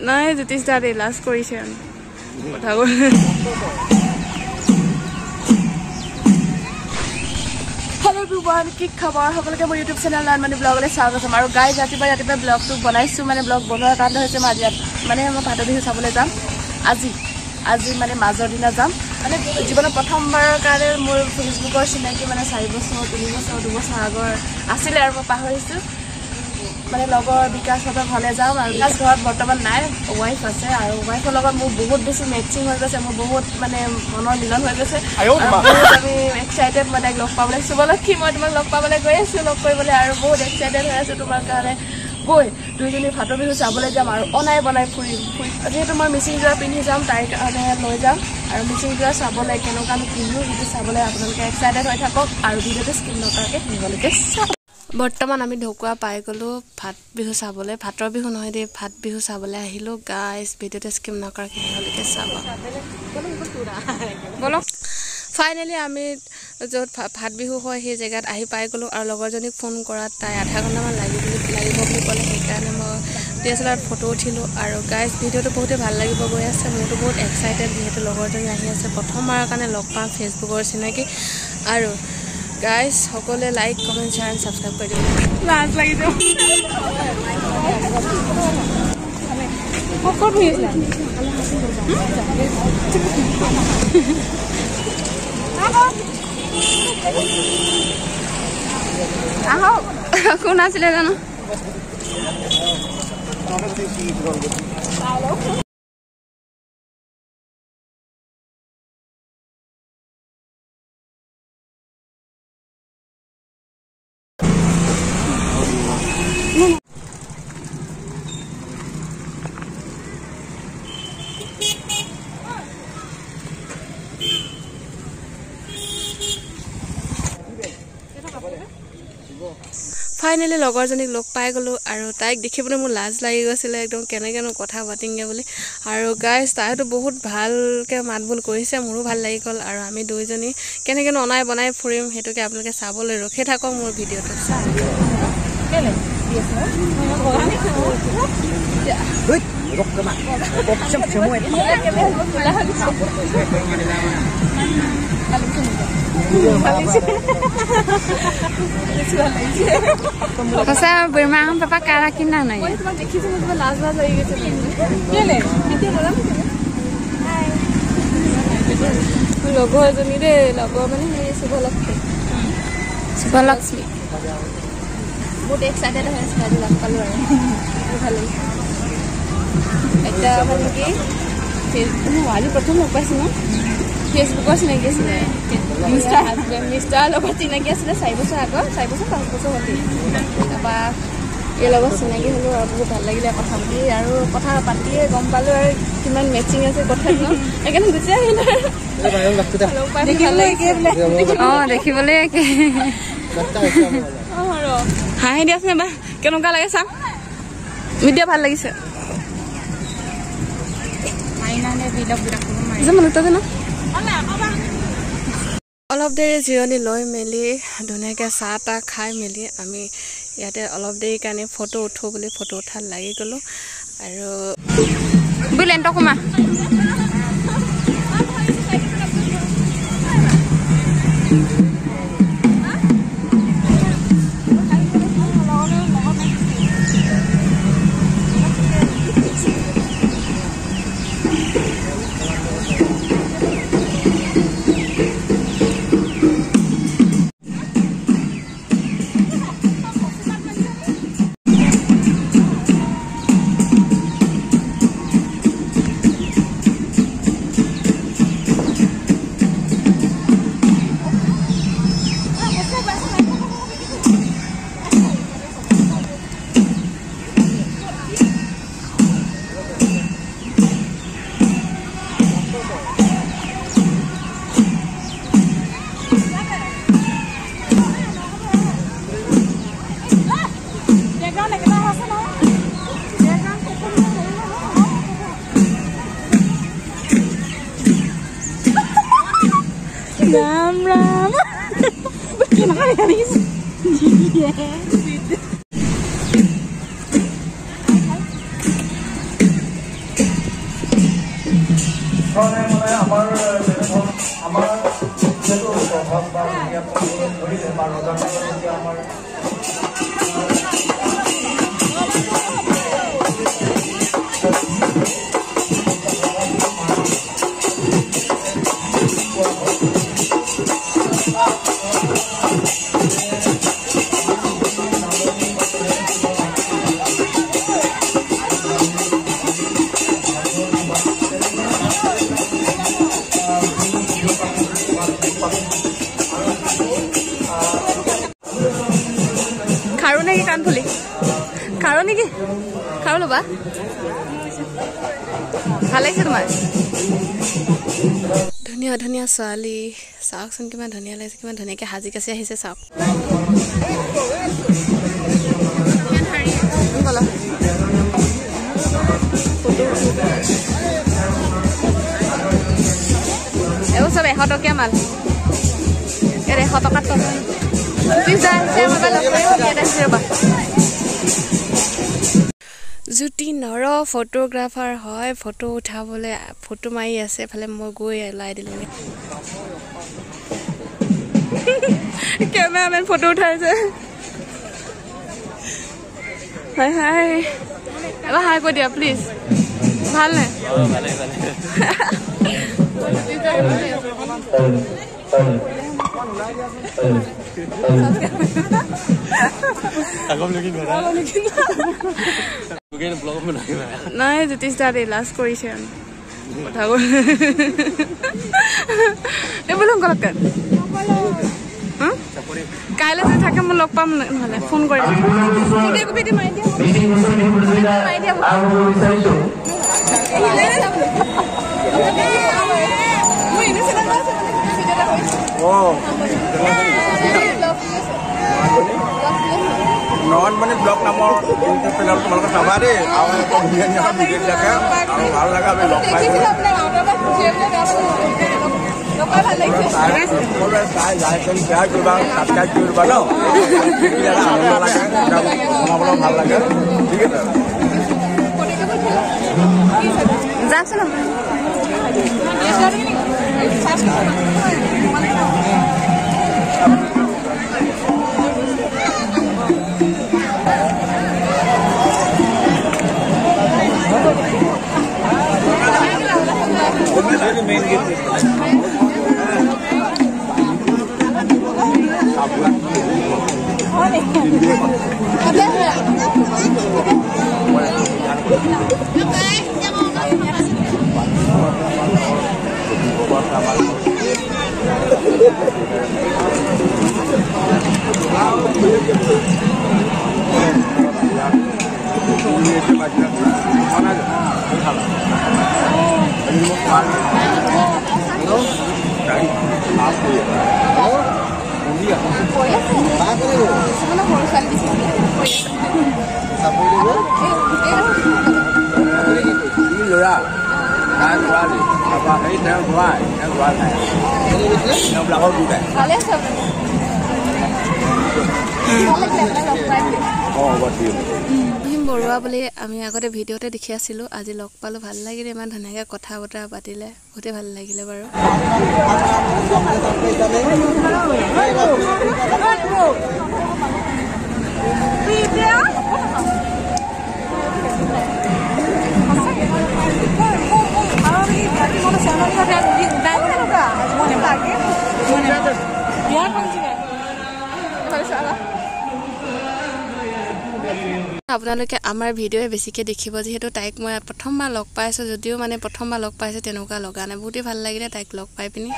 নাই জ্যোতিষ দাদা লাষ্ট কৰিছে কথা কৈ হেল্ল' এভৰিৱান কি খবৰ সকলোকে মোৰ ইউটিউব চেনেল নানমানি ব্লগলৈ স্বাগতম আৰু গাইজ ৰাতিপুৱা ব্লগটো বনাইছোঁ মানে ব্লগ বনোৱাৰ কাৰণ হৈছে মই আজি মানে মই ভাত বিহু চাবলৈ যাম আজি মানে মাজৰ দিনা যাম মানে জীৱনৰ প্ৰথমবাৰৰ কাৰণে মোৰ ফেচবুকৰ চিনাকি মানে 4 বছৰ 3 বছৰ 2 বছৰ আগৰ আছিলে আৰু মই পাহৰিছোঁ মানে লগৰ বিকাশহঁতৰ ঘৰলৈ যাম আৰু বিকাশ ঘৰত বৰ্তমান নাই ৱাইফ আছে আৰু ৱাইফৰ লগত মোৰ বহুত বেছি মেচিং হৈ গৈছে মোৰ বহুত মানে মনৰ মিলন হৈ গৈছে আমি এক্সাইটেড মই তাইক লগ পাবলৈ শুভলক্ষী মই তোমাক লগ পাবলৈ গৈ আছোঁ লগ কৰিবলৈ আৰু বহুত এক্সাইটেড হৈ আছোঁ তোমাৰ কাৰণে গৈ দুইজনী ভাতৰ বিহু চাবলৈ যাম আৰু অনাই বনাই ফুৰিম যিহেতু মই মিচিং যোৰা পিন্ধি যাম তাইৰ কাৰণে লৈ যাম আৰু মিচিং যোৰা চাবলৈ কেনেকুৱা আমি পিন্ধো সেইটো চাবলৈ আপোনালোকে এক্সাইটেড হৈ থাকক আৰু ভিডিঅ'টো স্কিপ নকৰাকৈ শুনিবলৈকে চাওক বৰ্তমান আমি ঢকুৱা পাই গ'লোঁ ভাত বিহু চাবলৈ ভাতৰ বিহু নহয় দেই ভাত বিহু চাবলৈ আহিলোঁ গাইজ ভিডিঅ'টো স্কিপ নকৰাকৈ শেষলৈকে চাব বলক ফাইনেলি আমি য'ত ভাত বিহু হয় সেই জেগাত আহি পাই গ'লোঁ আৰু লগৰজনীক ফোন কৰাত তাই আধা ঘণ্টামান লাগিব বুলি ক'লে সেইকাৰণে মই DSLR ফটো উঠিলোঁ আৰু গাইজ ভিডিঅ'টো বহুতেই ভাল লাগিব গৈ আছে মোৰতো বহুত এক্সাইটেড যিহেতু লগৰজনী আহি আছে প্ৰথমবাৰৰ কাৰণে লগ পাম ফেচবুকৰ চিনাকি আৰু গাইজ সকলোৱে like comment share and subscribe কৰি দিব লাজ লাগি যাব আহক কোন আছিলে জানো ফাইনেলি লগৰজনীক লগ পাই গ'লোঁ আৰু তাইক দেখিবলৈ মোৰ লাজ লাগি গৈছিলে একদম কেনেকৈনো কথা পাতিমগৈ বুলি আৰু গাইজ তাইতো বহুত ভালকৈ মাত বোল কৰিছে মোৰো ভাল লাগি গ'ল আৰু আমি দুইজনী কেনেকৈনো অনাই বনাই ফুৰিম সেইটোকে আপোনালোকে চাবলৈ ৰখি থাকক মোৰ ভিডিঅ'টো Pasal bermain papa kara kina na ya. Logo এজনী রে logo মানে এই শুভলক্ষ্মী বহুত এক্সাইটেড হৈ আছে আজি লগ পালো আৰু ভাল লাগিছে এটা মানে কি আজি প্ৰথম লগ পাইছো ন ফেচবুকৰ চিনাকি আছিলে মিষ্টাৰ লগত চিনাকি আছিলে 4 বছৰ আগত 4 বছৰ 5 বছৰ হ'ল তাৰপৰা এই লগত চিনাকি হ'লোঁ আৰু বহুত ভাল লাগিলে কথা পাতি আৰু কথা পাতিয়ে গম পালোঁ আৰু কিমান মেচিং আছে কথা ন সেইকাৰণে গুচি আহিলোঁ দেখিবলৈ একে হাঁহি দিয়াচোন এবাৰ কেনেকুৱা লাগে চাম ভিডিঅ' ভাল লাগিছে অলপ দেৰি জিৰণি লৈ মেলি ধুনীয়াকৈ চাহ তাহ খাই মেলি আমি ইয়াতে অলপ দেৰি কাৰণে ফটো উঠোঁ বুলি ফটো উঠাত লাগি গ'লোঁ আৰু বুলেণ্ট কুমা Ram Ram. Bikin apa ya, Riz? ধৰণে মানে আমাৰ যিহেতু প্ৰভাৱ বা ধৰিছে বা ৰজাসকলে আমাৰ খাৰু নেকি কাণফুলি খাৰু নেকি খাৰু ল'বা ভাল লাগিছে তোমাৰ ধুনীয়া ধুনীয়া ছোৱালী চাওকচোন কিমান ধুনীয়া লাগিছে কিমান ধুনীয়াকৈ সাজি কাচি আহিছে চাওক এইবোৰ চব 100 টকীয়া মাল ইয়াত 100 টকাত পাব জ্যোতি নৰ ফটোগ্ৰাফাৰ হয় ফটো উঠাবলৈ ফটো মাৰি আছে এফালে মই গৈ লাই দিলোঁ কেমেৰামেন ফটো উঠাইছে হাই হাই এবাৰ হাই কৈ দিয়া প্লিজ ভাল নে নাই জ্যোতিষ দাদে লাষ্ট কৰিছে কথা বোলো গলকে কাইলৈ যদি থাকে মই লগ পাম নহ'লে ফোন কৰি নন মানে ব্লগ নামৰ ইউটিউব চেনেল তোমালোকে চাবা দেই আৰু ধুনীয়া ধুনীয়া ভিডিঅ' দেখে আৰু ভাল লাগে আমি লগ পাই চাই লাইক এণ্ড শ্বেয়াৰ কৰিবা ছাবস্ক্ৰাইব কৰিবা ন আনন্দ লাগে বনাবলৈ ভাল লাগে ঠিক আছে যাওকচোন বৰুৱা বুলি আমি আগতে ভিডিঅ'তে দেখি আছিলোঁ আজি লগ পালোঁ ভাল লাগিলে ইমান ধুনীয়াকৈ কথা বতৰা পাতিলে বহুতেই ভাল লাগিলে বাৰু আপোনালোকে আমাৰ ভিডিঅ'য়ে বেছিকৈ দেখিব যিহেতু তাইক মই প্ৰথমবাৰ লগ পাইছোঁ যদিও মানে প্ৰথমবাৰ লগ পাইছোঁ তেনেকুৱা লগা নাই বহুতেই ভাল লাগিলে তাইক লগ পাই পিনি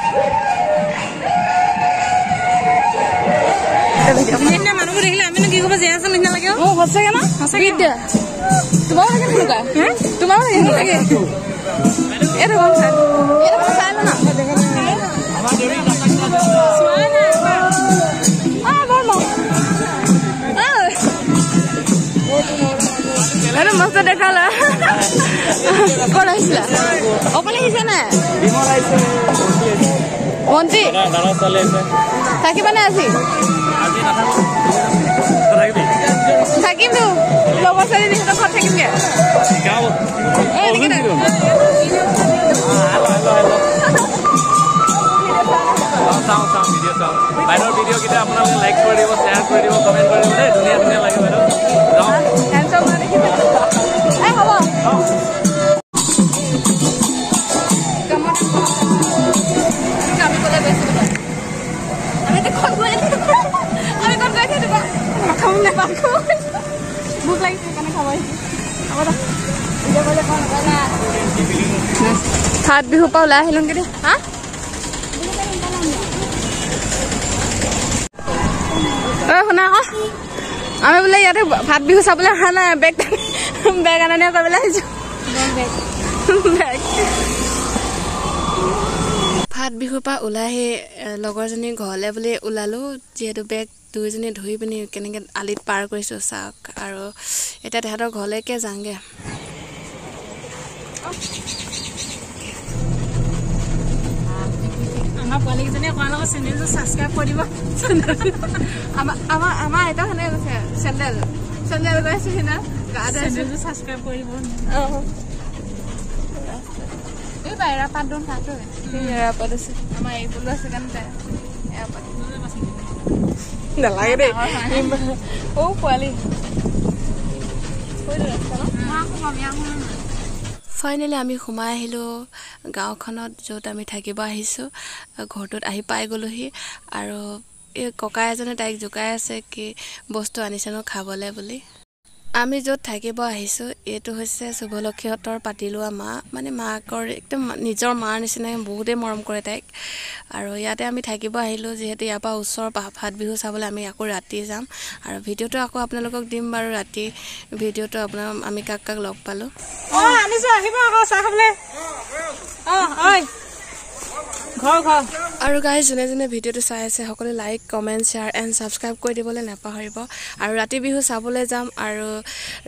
মানুহবোৰ দেখিলে আমিনো কি ক'ব জীয়াই আছোঁ নিচিনা লাগে সঁচাকৈ ন সঁচাকৈ তোমাৰো লাগে তেনেকুৱা তোমাৰো লাগে এইটো চাই ল না মস্ত দেখালা ক'ত আহিছিলা অকলে আহিছে নে ভণ্টি থাকিবানে আজি থাকিমতো লগৰ ছোৱালী সিহঁতৰ ঘৰত থাকিমগে বাইদেউৰ ভিডিঅ'কেইটা আপোনালোকে লাইক কৰি দিব, শ্বেয়াৰ কৰি দিব, কমেণ্ট কৰি দিব দেই। ধুনীয়া ধুনীয়া লাগে বাইদেউ। যাওঁ। ভোক লাগিছে সেইকাৰণে খাব ভাত বিহু পৰা ওলাই আহিলোগে দেই। হা শুনা আকৌ আমি বোলে ইয়াতে ভাত বিহু চাবলৈ অহা নাই, বেগ আনা নিয়া কৰিবলৈ আহিছো। ভাত বিহুৰ পৰা ওলাই আহি লগৰজনী ঘৰলৈ বুলি ওলালোঁ, যিহেতু বেগ দুইজনী ধুই পিনি কেনেকৈ আলিত পাৰ কৰিছোঁ চাওক। আৰু এতিয়া তেহেঁতৰ ঘৰলৈকে যাওঁগৈ। আমাৰ পোৱালীকেইজনীয়ে কোৱাৰ লগত চেনেলটো ছাবস্ক্ৰাইব কৰি দিব। আমাৰ আইতা সেনেকৈ কৈছে চেণ্ডেল কৈছে সিদিনা চেনেলটো ছাবস্ক্ৰাইব কৰি দিব। এই বাহিৰা পাত দিওঁ চাহটো এৰাপাত আছে আমাৰ এইবোৰ আছে কাৰণে এৰাপাত নালাগে দেই। অ' পোৱালি ফাইনেলি আমি সোমাই আহিলোঁ গাঁওখনত, য'ত আমি থাকিব আহিছোঁ। ঘৰটোত আহি পাই গ'লোহি আৰু এই ককা এজনে তাইক জোকাই আছে কি বস্তু আনিছেনো খাবলৈ বুলি। আমি য'ত থাকিব আহিছোঁ এইটো হৈছে শুভলক্ষীহঁতৰ পাতি লোৱা মা, মানে মাকৰ একদম নিজৰ মাৰ নিচিনাকৈ বহুতেই মৰম কৰে তাইক। আৰু ইয়াতে আমি থাকিব আহিলোঁ, যিহেতু ইয়াৰ পৰা ওচৰৰ ভাত বিহু চাবলৈ আমি আকৌ ৰাতি যাম। আৰু ভিডিঅ'টো আকৌ আপোনালোকক দিম বাৰু ৰাতি ভিডিঅ'টো আমি কাক কাক লগ পালোঁ। আনিছোঁ, আহিব আকৌ চাহ খাবলৈ। আৰু গাইজ যোনে যোনে ভিডিঅ'টো চাই আছে সকলোৱে like, comment, share and subscribe কৰি দিবলৈ নাপাহৰিব। আৰু ৰাতি বিহু চাবলৈ যাম, আৰু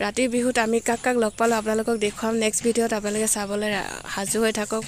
ৰাতি বিহুত আমি কাক কাক লগ পালোঁ আপোনালোকক দেখুৱাম নেক্সট ভিডিঅ'ত। আপোনালোকে চাবলৈ সাজু হৈ থাকক।